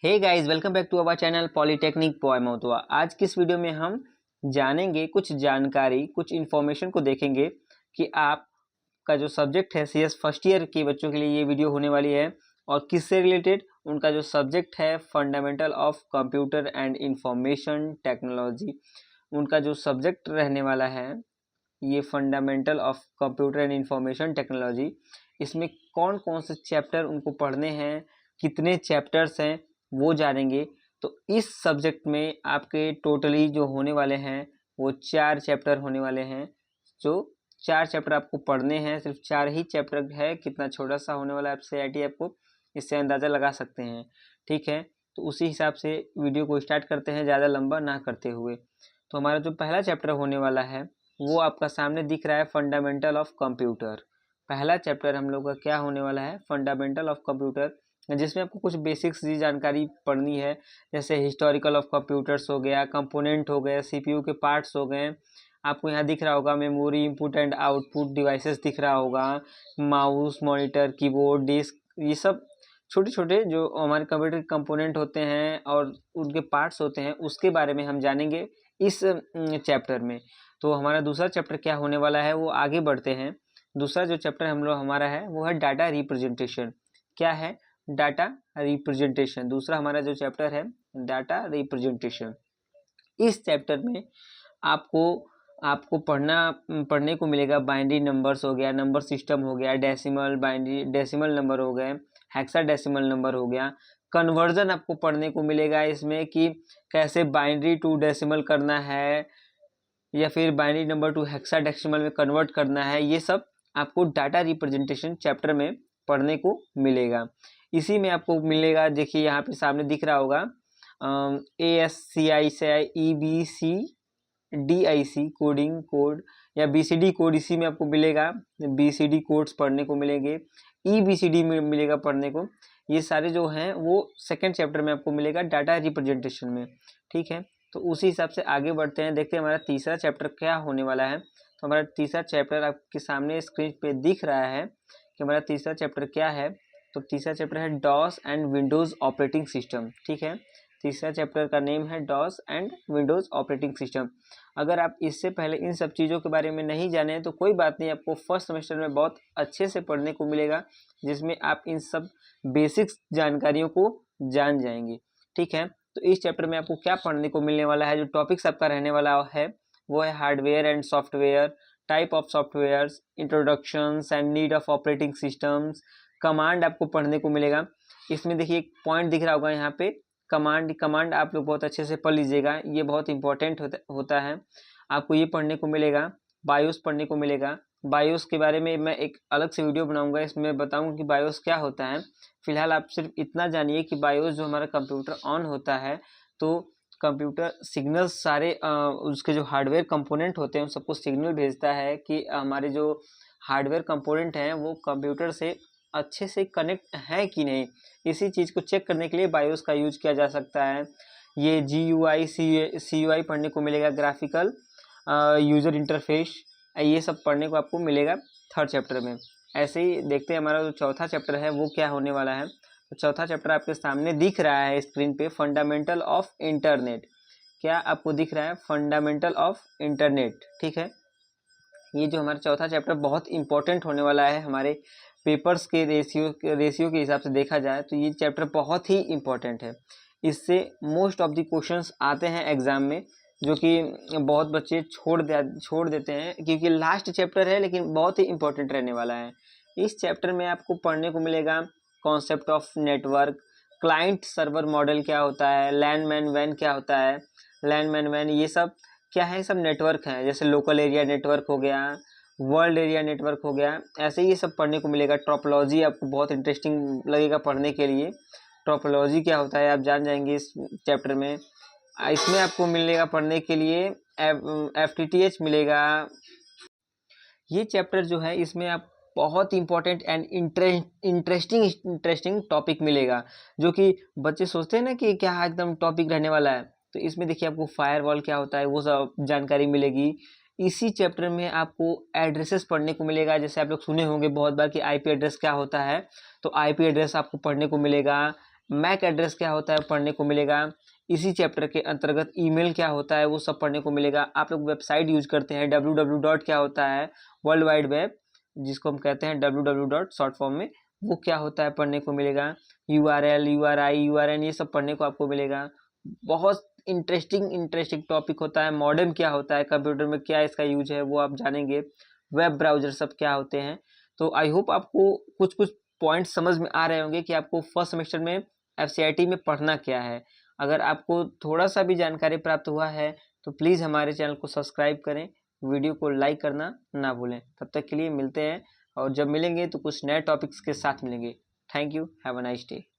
Hey guys, welcome back to our channel polytechnic पॉय मौतवा। आज की इस वीडियो में हम जानेंगे कुछ जानकारी, कुछ इन्फॉर्मेशन को देखेंगे कि आपका जो सब्जेक्ट है सीएस फर्स्ट ईयर के बच्चों के लिए ये वीडियो होने वाली है। और किससे रिलेटेड, उनका जो सब्जेक्ट है fundamental of computer and information technology, उनका जो सब्जेक्ट रहने वाला है ये fundamental of computer and information technology. इसमें कौन कौन से चैप्टर उनको पढ़ने हैं, कितने चैप्टर्स हैं वो जानेंगे। तो इस सब्जेक्ट में आपके टोटली जो होने वाले हैं वो 4 चैप्टर होने वाले हैं। जो 4 चैप्टर आपको पढ़ने हैं, सिर्फ 4 ही चैप्टर है। कितना छोटा सा होने वाला है सीआईटी आपको इससे अंदाज़ा लगा सकते हैं। ठीक है, तो उसी हिसाब से वीडियो को स्टार्ट करते हैं, ज़्यादा लंबा ना करते हुए। तो हमारा जो पहला चैप्टर होने वाला है वो आपका सामने दिख रहा है, फंडामेंटल ऑफ कंप्यूटर। पहला चैप्टर हम लोग का क्या होने वाला है, फंडामेंटल ऑफ कंप्यूटर, जिसमें आपको कुछ बेसिक्स की जानकारी पढ़नी है। जैसे हिस्टोरिकल ऑफ कंप्यूटर्स हो गया, कंपोनेंट हो गए, सीपीयू के पार्ट्स हो गए। आपको यहाँ दिख रहा होगा memory, input and output devices दिख रहा होगा, माउस, मॉनिटर, कीबोर्ड, डिस्क, ये सब छोटे छोटे जो हमारे कंप्यूटर के कंपोनेंट होते हैं और उनके पार्ट्स होते हैं, उसके बारे में हम जानेंगे इस चैप्टर में। तो हमारा दूसरा चैप्टर क्या होने वाला है वो आगे बढ़ते हैं। दूसरा जो चैप्टर हम लोग हमारा है वो है डाटा रिप्रेजेंटेशन। क्या है? Data representation. दूसरा हमारा जो चैप्टर है डाटा रिप्रेजेंटेशन। इस चैप्टर में आपको पढ़ने को मिलेगा बाइनरी नंबर्स हो गया, नंबर सिस्टम हो गया, डेसिमल, बाइनरी डेसिमल नंबर हो गए, हेक्साडेसिमल नंबर हो गया। कन्वर्जन आपको पढ़ने को मिलेगा इसमें कि कैसे बाइनरी टू डेसिमल करना है या फिर बाइनरी नंबर टू हेक्साडेसिमल में कन्वर्ट करना है। ये सब आपको डाटा रिप्रेजेंटेशन चैप्टर में पढ़ने को मिलेगा। इसी में आपको मिलेगा, देखिए यहाँ पे सामने दिख रहा होगा ASCII से EBCDIC कोडिंग कोड या BCD कोड, इसी में आपको मिलेगा। BCD कोड्स पढ़ने को मिलेंगे, EBCD में मिलेगा पढ़ने को। ये सारे जो हैं वो सेकेंड चैप्टर में आपको मिलेगा डाटा रिप्रेजेंटेशन में। ठीक है, तो उसी हिसाब से आगे बढ़ते हैं, देखते हैं हमारा तीसरा चैप्टर क्या होने वाला है। तो हमारा तीसरा चैप्टर आपके सामने स्क्रीन पे दिख रहा है कि हमारा तीसरा चैप्टर क्या है। तो तीसरा चैप्टर है DOS and Windows operating system. ठीक है, तीसरा चैप्टर का नेम है DOS and Windows operating system. अगर आप इससे पहले इन सब चीज़ों के बारे में नहीं जाने तो कोई बात नहीं, आपको फर्स्ट सेमेस्टर में बहुत अच्छे से पढ़ने को मिलेगा, जिसमें आप इन सब बेसिक्स जानकारियों को जान जाएंगे। ठीक है, तो इस चैप्टर में आपको क्या पढ़ने को मिलने वाला है, जो टॉपिक्स आपका रहने वाला है वो है hardware and software, type of softwares, introductions and need of operating systems, command आपको पढ़ने को मिलेगा। इसमें देखिए एक पॉइंट दिख रहा होगा यहाँ पे, कमांड आप लोग बहुत अच्छे से पढ़ लीजिएगा, ये बहुत इंपॉर्टेंट होता है। आपको ये पढ़ने को मिलेगा। बायोस पढ़ने को मिलेगा। बायोस के बारे में मैं एक अलग से वीडियो बनाऊंगा, इसमें बताऊंगा कि बायोस क्या होता है। फिलहाल आप सिर्फ इतना जानिए कि बायोस जो हमारा कंप्यूटर ऑन होता है तो कंप्यूटर सिग्नल सारे उसके जो हार्डवेयर कंपोनेंट होते हैं उन सबको सिग्नल भेजता है कि हमारे जो हार्डवेयर कंपोनेंट हैं वो कंप्यूटर से अच्छे से कनेक्ट है कि नहीं। इसी चीज़ को चेक करने के लिए बायोस का यूज किया जा सकता है। ये GUI CUI पढ़ने को मिलेगा, ग्राफिकल यूज़र इंटरफेस, ये सब पढ़ने को आपको मिलेगा थर्ड चैप्टर में। ऐसे ही देखते हैं हमारा जो चौथा चैप्टर है वो क्या होने वाला है। तो चौथा चैप्टर आपके सामने दिख रहा है स्क्रीन पे, फंडामेंटल ऑफ इंटरनेट। क्या आपको दिख रहा है? Fundamental of internet. ठीक है, ये जो हमारा चौथा चैप्टर बहुत इंपॉर्टेंट होने वाला है हमारे पेपर्स के रेशियो के हिसाब से देखा जाए तो ये चैप्टर बहुत ही इंपॉर्टेंट है। इससे मोस्ट ऑफ द क्वेश्चंस आते हैं एग्जाम में, जो कि बहुत बच्चे छोड़ देते हैं क्योंकि लास्ट चैप्टर है, लेकिन बहुत ही इंपॉर्टेंट रहने वाला है। इस चैप्टर में आपको पढ़ने को मिलेगा concept of network, client server model क्या होता है, लैन मैन वैन क्या होता है, लैन मैन वैन ये सब क्या है, सब नेटवर्क है। जैसे लोकल एरिया नेटवर्क हो गया, वर्ल्ड एरिया नेटवर्क हो गया, ऐसे ये सब पढ़ने को मिलेगा। टोपोलॉजी आपको बहुत इंटरेस्टिंग लगेगा पढ़ने के लिए। टोपोलॉजी क्या होता है आप जान जाएंगे इस चैप्टर में। इसमें आपको मिलेगा पढ़ने के लिए FTTH मिलेगा। ये चैप्टर जो है इसमें आप बहुत इंपॉर्टेंट एंड इंटरेस्टिंग टॉपिक मिलेगा, जो कि बच्चे सोचते हैं ना कि क्या एकदम टॉपिक रहने वाला है। तो इसमें देखिए आपको फायरवॉल क्या होता है वो सब जानकारी मिलेगी। इसी चैप्टर में आपको एड्रेसेस पढ़ने को मिलेगा। जैसे आप लोग सुने होंगे बहुत बार कि IP एड्रेस क्या होता है, तो IP एड्रेस आपको पढ़ने को मिलेगा। मैक एड्रेस क्या होता है पढ़ने को मिलेगा। इसी चैप्टर के अंतर्गत ईमेल क्या होता है वो सब पढ़ने को मिलेगा। आप लोग वेबसाइट यूज करते हैं www क्या होता है, वर्ल्ड वाइड वेब जिसको हम कहते हैं www शॉर्ट फॉर्म में, वो क्या होता है पढ़ने को मिलेगा। URL, URI, URN ये सब पढ़ने को आपको मिलेगा। बहुत इंटरेस्टिंग टॉपिक होता है। मॉडेम क्या होता है, कंप्यूटर में क्या इसका यूज है वो आप जानेंगे। वेब ब्राउजर सब क्या होते हैं। तो आई होप आपको कुछ कुछ पॉइंट समझ में आ रहे होंगे कि आपको फर्स्ट सेमेस्टर में FCIT में पढ़ना क्या है। अगर आपको थोड़ा सा भी जानकारी प्राप्त हुआ है तो प्लीज़ हमारे चैनल को सब्सक्राइब करें, वीडियो को लाइक करना ना भूलें। तब तक के लिए मिलते हैं, और जब मिलेंगे तो कुछ नए टॉपिक्स के साथ मिलेंगे। Thank you, have a nice day.